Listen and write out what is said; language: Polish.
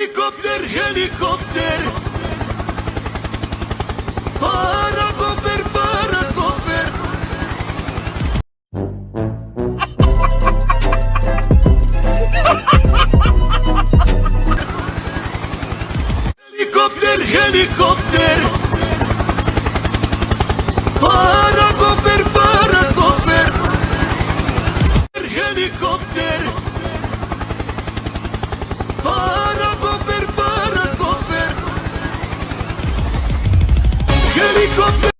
Helikopter, helikopter. Parakoper, parakoper. Helikopter, helikopter. Parakoper, parakoper. Helikopter. Parakoper, parakoper. Helikopter.